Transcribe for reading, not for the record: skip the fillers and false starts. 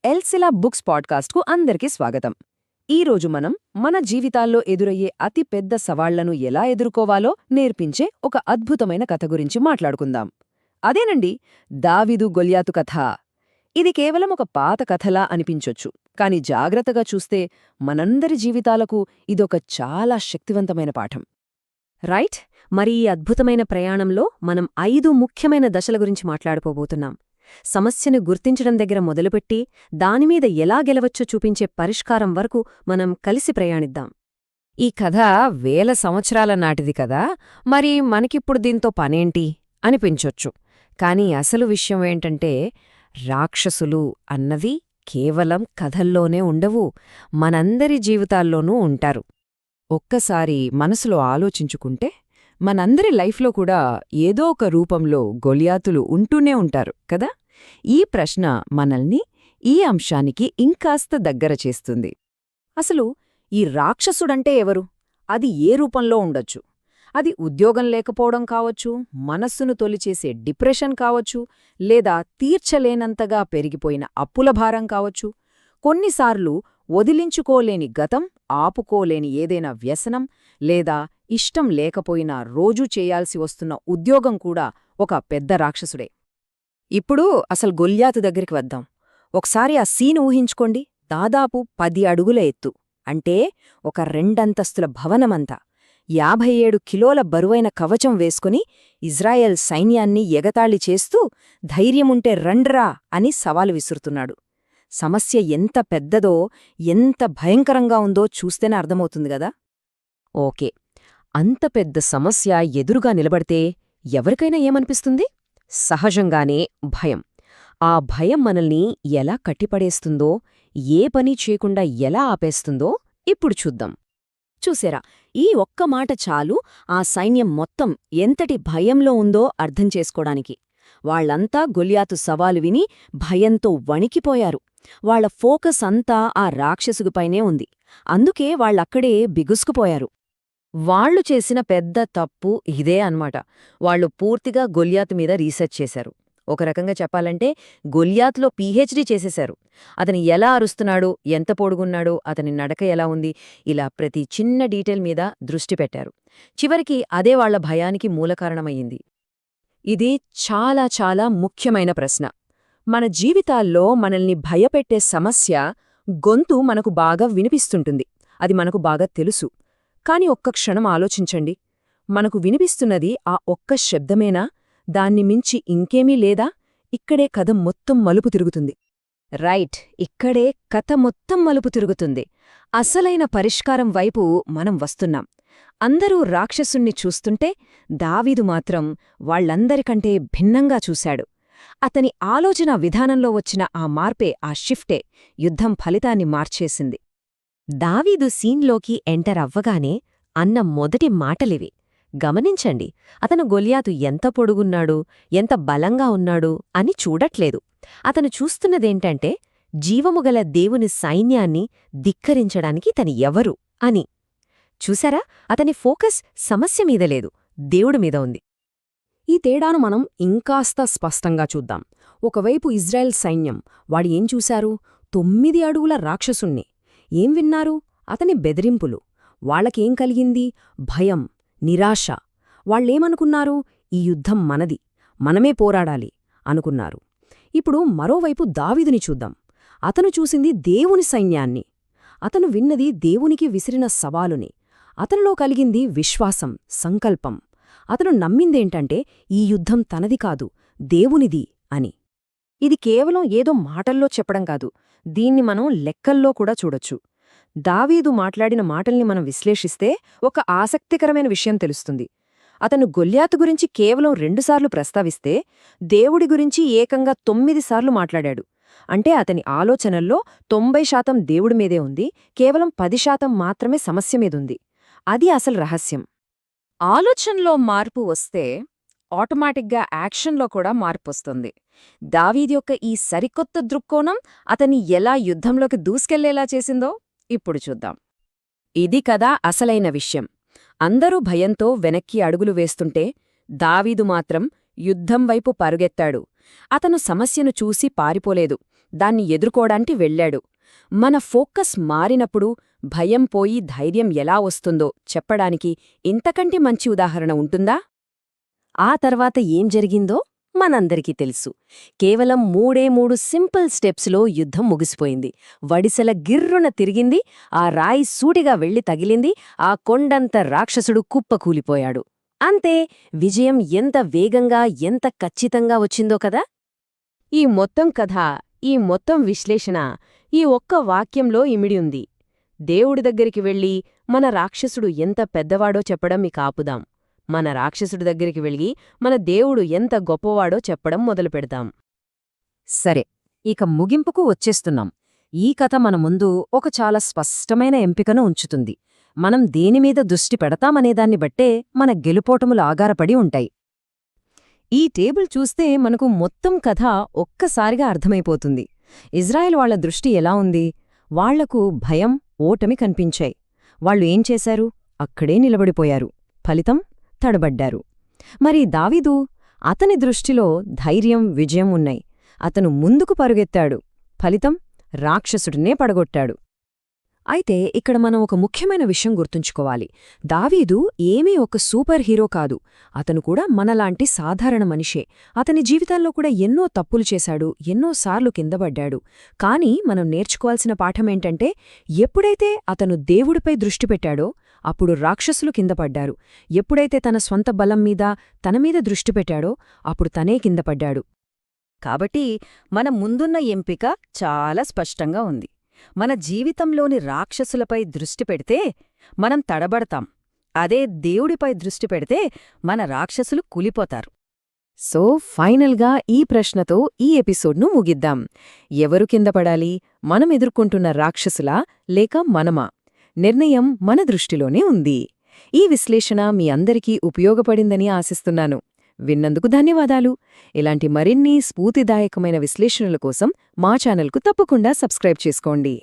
ఎల్సిలా books పాడ్కాస్ట్కు అందరికీ స్వాగతం. ఈరోజు మనం మన జీవితాల్లో ఎదురయ్యే అతి పెద్ద సవాళ్లను ఎలా ఎదుర్కోవాలో నేర్పించే ఒక అద్భుతమైన కథ గురించి మాట్లాడుకుందాం. అదేనండి, దావీదు గొల్యాతు కథ. ఇది కేవలం ఒక పాత కథలా అనిపించొచ్చు, కాని జాగ్రత్తగా చూస్తే మనందరి జీవితాలకు ఇదొక చాలా శక్తివంతమైన పాఠం. రైట్. మరి ఈ అద్భుతమైన ప్రయాణంలో మనం 5 ముఖ్యమైన దశల గురించి మాట్లాడుకోబోతున్నాం. సమస్యను గుర్తించడం దగ్గర మొదలుపెట్టి దానిమీద ఎలా గెలవచ్చో చూపించే పరిష్కారం వరకు మనం కలిసి ప్రయాణిద్దాం. ఈ కథ వేల సంవత్సరాల నాటిది కదా, మరి మనకిప్పుడు దీంతో పనేంటి అనిపించొచ్చు. కాని అసలు విషయం ఏంటంటే, రాక్షసులు అన్నవి కేవలం కథల్లోనే ఉండవు, మనందరి జీవితాల్లోనూ ఉంటారు. ఒక్కసారి మనసులో ఆలోచించుకుంటే మనందరి లైఫ్లో కూడా ఏదో ఒక రూపంలో గొల్యాతులు ఉంటూనే ఉంటారు కదా. ఈ ప్రశ్న మనల్ని ఈ అంశానికి ఇంకాస్త దగ్గర చేస్తుంది. అసలు ఈ రాక్షసుడంటే ఎవరు? అది ఏ రూపంలో ఉండొచ్చు? అది ఉద్యోగం లేకపోవడం కావచ్చు, మనస్సును తొలిచేసే డిప్రెషన్ కావచ్చు, లేదా తీర్చలేనంతగా పెరిగిపోయిన అప్పుల భారం కావచ్చు. కొన్నిసార్లు వదిలించుకోలేని గతం, ఆపుకోలేని ఏదైనా వ్యసనం, లేదా ఇష్టం లేకపోయినా రోజూ చేయాల్సి వస్తున్న ఉద్యోగం కూడా ఒక పెద్ద రాక్షసుడే. ఇప్పుడు అసలు గొల్యాతు దగ్గరికి వద్దాం. ఒకసారి ఆ సీన్ ఊహించుకోండి. దాదాపు 10 అడుగుల ఎత్తు, అంటే ఒక 2 అంతస్తుల భవనమంతా, 57 కిలోల బరువైన కవచం వేసుకుని ఇజ్రాయెల్ సైన్యాన్ని ఎగతాళి చేస్తూ ధైర్యముంటే రండ్రా అని సవాలు విసురుతున్నాడు. సమస్య ఎంత పెద్దదో, ఎంత భయంకరంగా ఉందో చూస్తేనే అర్థమవుతుంది గదా. ఓకే, అంత పెద్ద సమస్య ఎదురుగా నిలబడితే ఎవరికైనా ఏమనిపిస్తుంది? సహజంగానే భయం. ఆ భయం మనల్ని ఎలా కట్టిపడేస్తుందో, ఏ పని చేయకుండా ఎలా ఆపేస్తుందో ఇప్పుడు చూద్దాం. చూసేరా, ఈ ఒక్క మాట చాలు ఆ సైన్యం మొత్తం ఎంతటి భయంలో ఉందో అర్థం చేసుకోడానికి. వాళ్లంతా గొల్యాతు సవాలు విని భయంతో వణికిపోయారు. వాళ్ల ఫోకస్ అంతా ఆ రాక్షసుగుపైనే ఉంది. అందుకే వాళ్లక్కడే బిగుసుకుపోయారు. వాళ్లు చేసిన పెద్ద తప్పు ఇదే అన్నమాట. వాళ్లు పూర్తిగా గొల్యాతు మీద రీసెర్చ్ చేశారు. ఒక రకంగా చెప్పాలంటే గొల్యాతులో పీహెచ్డీ చేసేశారు. అతను ఎలా అరుస్తున్నాడు, ఎంత పొడుగున్నాడు, అతని నడక ఎలా ఉంది, ఇలా ప్రతి చిన్న డీటెయిల్ మీద దృష్టి పెట్టారు. చివరికి అదే వాళ్ల భయానికి మూలకారణమయ్యింది. ఇది చాలా చాలా ముఖ్యమైన ప్రశ్న. మన జీవితాల్లో మనల్ని భయపెట్టే సమస్య గొంతు మనకు బాగా వినిపిస్తుంటుంది, అది మనకు బాగా తెలుసు. కాని ఒక్క క్షణం ఆలోచించండి, మనకు వినిపిస్తున్నది ఆ ఒక్క శబ్దమేనా? దాన్ని మించి ఇంకేమీ లేదా? ఇక్కడే కథ మొత్తం మలుపు తిరుగుతుంది. రైట్, ఇక్కడే కథ మొత్తం మలుపు తిరుగుతుంది. అసలైన పరిష్కారం వైపు మనం వస్తున్నాం. అందరూ రాక్షసుణ్ణి చూస్తుంటే దావీదు మాత్రం వాళ్లందరికంటే భిన్నంగా చూశాడు. అతని ఆలోచన విధానంలో వచ్చిన ఆ మార్పే, ఆ షిఫ్టే యుద్ధం ఫలితాన్ని మార్చేసింది. దావీదు సీన్లోకి ఎంటర్ అవ్వగానే అన్న మొదటి మాటలివి. గమనించండి, అతను గొల్యాతు ఎంత పొడుగున్నాడు, ఎంత బలంగా ఉన్నాడు అని చూడట్లేదు. అతను చూస్తున్నదేంటంటే, జీవముగల దేవుని సైన్యాన్ని ధిక్కరించడానికి తను ఎవరు అని. చూసారా, అతని ఫోకస్ సమస్య మీద లేదు, దేవుడి మీద ఉంది. ఈ తేడాను మనం ఇంకాస్త స్పష్టంగా చూద్దాం. ఒకవైపు ఇజ్రాయెల్ సైన్యం, వాడు ఏం చూశారు? 9 అడుగుల రాక్షసుణ్ణి. ఏం విన్నారు? అతని బెదిరింపులు. వాళ్లకేం కలిగింది? భయం, నిరాశ. వాళ్లేమనుకున్నారు? ఈ యుద్ధం మనది, మనమే పోరాడాలి అనుకున్నారు. ఇప్పుడు మరోవైపు దావీదుని చూద్దాం. అతను చూసింది దేవుని సైన్యాన్ని. అతను విన్నది దేవునికి విసిరిన సవాలుని. అతనిలో కలిగింది విశ్వాసం, సంకల్పం. అతను నమ్మిందేంటంటే, ఈ యుద్ధం తనది కాదు, దేవునిది అని. ఇది కేవలం ఏదో మాటల్లో చెప్పడం కాదు, దీన్ని మనం లెక్కల్లో కూడా చూడొచ్చు. దావీదు మాట్లాడిన మాటల్ని మనం విశ్లేషిస్తే ఒక ఆసక్తికరమైన విషయం తెలుస్తుంది. అతను గొల్యాతు గురించి కేవలం 2 సార్లు ప్రస్తావిస్తే, దేవుడి గురించి ఏకంగా 9 సార్లు మాట్లాడాడు. అంటే అతని ఆలోచనల్లో 90% దేవుడి మీదే ఉంది, కేవలం 10% మాత్రమే సమస్య మీదుంది. అది అసలు రహస్యం. ఆలోచనలో మార్పు వస్తే ఆటోమేటిక్గా యాక్షన్లో కూడా మార్పొస్తుంది. దావీదు యొక్క ఈ సరికొత్త దృక్కోణం అతన్ని ఎలా యుద్ధంలోకి దూసుకెళ్లేలా చేసిందో ఇప్పుడు చూద్దాం. ఇది కదా అసలైన విషయం. అందరూ భయంతో వెనక్కి అడుగులు వేస్తుంటే దావీదు మాత్రం యుద్ధం వైపు పరుగెత్తాడు. అతను సమస్యను చూసి పారిపోలేదు, దాన్ని ఎదుర్కోడానికి వెళ్ళాడు. మన ఫోకస్ మారినప్పుడు భయం పోయి ధైర్యం ఎలా వస్తుందో చెప్పడానికి ఇంతకంటే మంచి ఉదాహరణ ఉంటుందా? ఆ తర్వాత ఏం జరిగిందో మనందరికీ తెలుసు. కేవలం 3 సింపుల్ స్టెప్స్లో యుద్ధం ముగిసిపోయింది. వడిసెల గిర్రున తిరిగింది, ఆ రాయి సూటిగా వెళ్లి తగిలింది, ఆ కొండంత రాక్షసుడు కుప్పకూలిపోయాడు. అంతే, విజయం ఎంత వేగంగా ఎంత ఖచ్చితంగా వచ్చిందో కదా! ఈ మొత్తం కథ, ఈ మొత్తం విశ్లేషణ ఈ ఒక్క వాక్యంలో ఇమిడి ఉంది. దేవుడి దగ్గరికి వెళ్ళి మన రాక్షసుడు ఎంత పెద్దవాడో చెప్పడం ఇక ఆపుదాం. మన రాక్షసుడి దగ్గరికి వెళ్ళి మన దేవుడు ఎంత గొప్పవాడో చెప్పడం మొదలుపెడతాం. సరే, ఇక ముగింపుకు వచ్చేస్తున్నాం. ఈ కథ మన ముందు ఒక చాలా స్పష్టమైన ఎంపికను ఉంచుతుంది. మనం దేనిమీద దృష్టి పెడతామనేదాన్ని బట్టే మన గెలుపోటములు ఆధారపడి ఉంటాయి. ఈ టేబుల్ చూస్తే మనకు మొత్తం కథ ఒక్కసారిగా అర్థమైపోతుంది. ఇజ్రాయెల్ వాళ్ల దృష్టి ఎలా ఉంది? వాళ్లకు భయం, ఓటమి కనిపించాయి. వాళ్ళు ఏం చేశారు? అక్కడే నిలబడిపోయారు. ఫలితం తడబడ్డారు. మరి దావీదు? అతని దృష్టిలో ధైర్యం, విజయం ఉన్నాయి. అతను ముందుకు పరుగెత్తాడు. ఫలితం రాక్షసుడినే పడగొట్టాడు. అయితే ఇక్కడ మనం ఒక ముఖ్యమైన విషయం గుర్తుంచుకోవాలి. దావీదు ఏమీ ఒక సూపర్ హీరో కాదు. అతను కూడా మనలాంటి సాధారణ మనిషే. అతని జీవితంలో కూడా ఎన్నో తప్పులు చేశాడు, ఎన్నోసార్లు కిందపడ్డాడు. కానీ మనం నేర్చుకోవాల్సిన పాఠమేంటంటే, ఎప్పుడైతే అతను దేవుడిపై దృష్టి పెట్టాడో అప్పుడు రాక్షసులు కిందపడ్డారు. ఎప్పుడైతే తన స్వంత బలం మీద, తన మీద దృష్టి పెట్టాడో అప్పుడు తనే కిందపడ్డాడు. కాబట్టి మన ముందున్న ఎంపిక చాలా స్పష్టంగా ఉంది. మన జీవితంలోని రాక్షసులపై దృష్టి పెడితే మనం తడబడతాం. అదే దేవుడిపై దృష్టి పెడితే మన రాక్షసులు కూలిపోతారు. సో ఫైనల్గా ఈ ప్రశ్నతో ఈ ఎపిసోడ్ను ముగిద్దాం. ఎవరు కిందపడాలి? మనం ఎదుర్కొంటున్న రాక్షసులా లేక మనమా? నిర్ణయం మన దృష్టిలోనే ఉంది. ఈ విశ్లేషణ మీ అందరికీ ఉపయోగపడిందని ఆశిస్తున్నాను. విన్నందుకు ధన్యవాదాలు. ఇలాంటి మరిన్ని స్ఫూర్తిదాయకమైన విశ్లేషణల కోసం మా ఛానల్కు తప్పకుండా సబ్స్క్రైబ్ చేసుకోండి.